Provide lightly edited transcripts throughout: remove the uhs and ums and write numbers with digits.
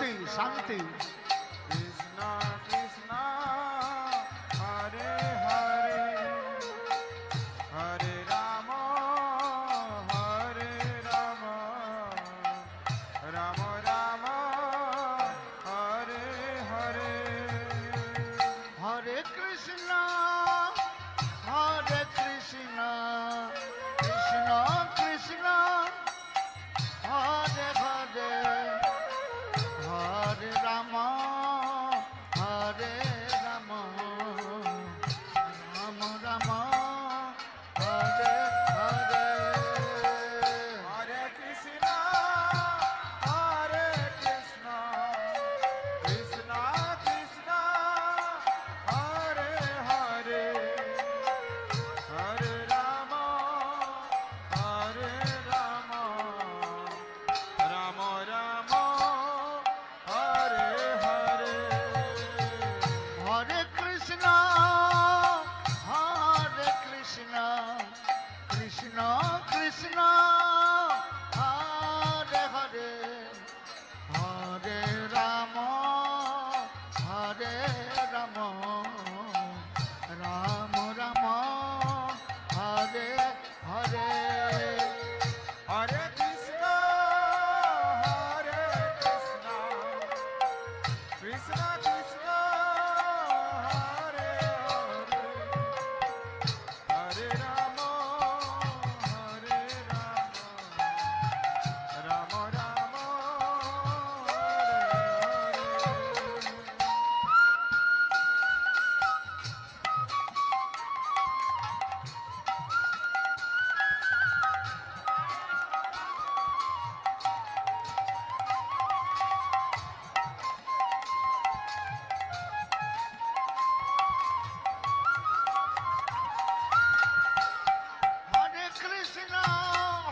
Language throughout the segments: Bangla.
শান্তি শান্তি। কৃষ্ণ কৃষ্ণ হরে হরে হরে রাম রাম রাম হরে হরে। হরে কৃষ্ণ কৃষ্ণ কৃষ্ণ হরে হরে হরে রাম রাম রাম হরে হরে। হরে কৃষ্ণ কৃষ্ণ কৃষ্ণ হরে হরে হরে রাম রাম রাম হরে হরে। হরে কৃষ্ণ কৃষ্ণ কৃষ্ণ হরে হরে হরে রাম রাম রাম হরে হরে। হরে কৃষ্ণ কৃষ্ণ কৃষ্ণ হরে হরে হরে রাম রাম রাম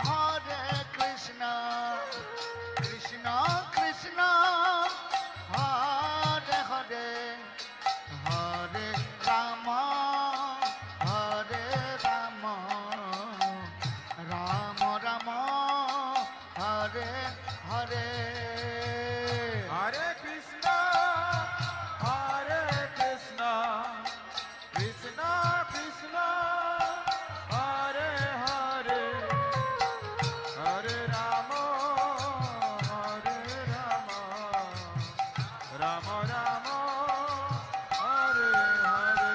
হরে কৃষ্ণ কৃষ্ণ কৃষ্ণ হরে হরে হরে রাম রাম রাম হরে হরে। হরে কৃষ্ণ কৃষ্ণ কৃষ্ণ হরে হরে হরে রাম রাম রাম হরে হরে।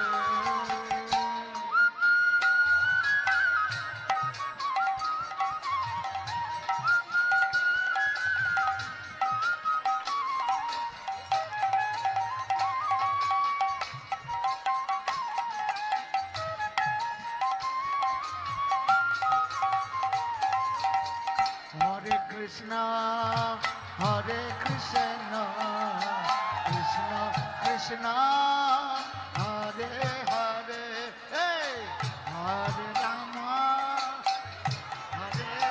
হরে কৃষ্ণ কৃষ্ণ কৃষ্ণ হরে হরে হরে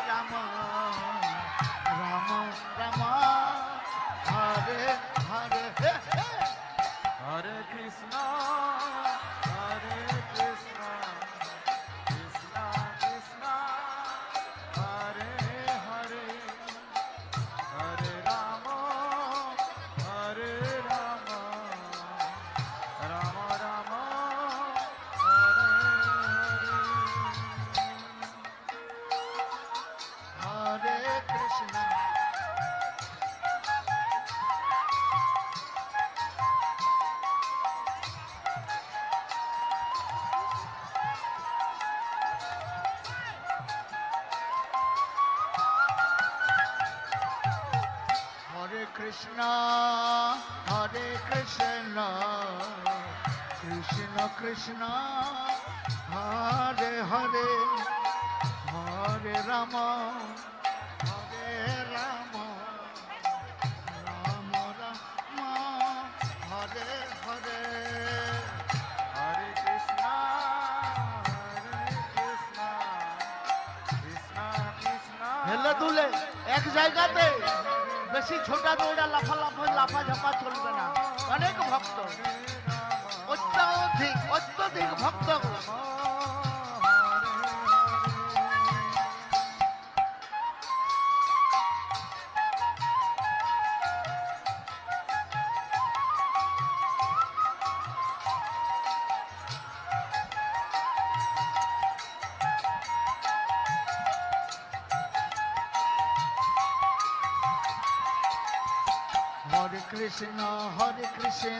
রাম রাম রাম হরে হরে। হরে কৃষ্ণ কৃষ্ণ কৃষ্ণ হরে হরে হরে রাম রাম রাম হরে হরে। হরে কৃষ্ণ কৃষ্ণ কৃষ্ণ কৃষ্ণ হরে হরে হরে রাম রাম রাম হরে হরে। হরে কৃষ্ণ কৃষ্ণ কৃষ্ণ হেলে দুলে এক জায়গাতে বেশি ছোটা দৌড়া লাফা ঝাপা চলবে না। অনেক ভক্ত, অত্যধিক ভক্ত। কৃষ্ণ হরে কৃষ্ণ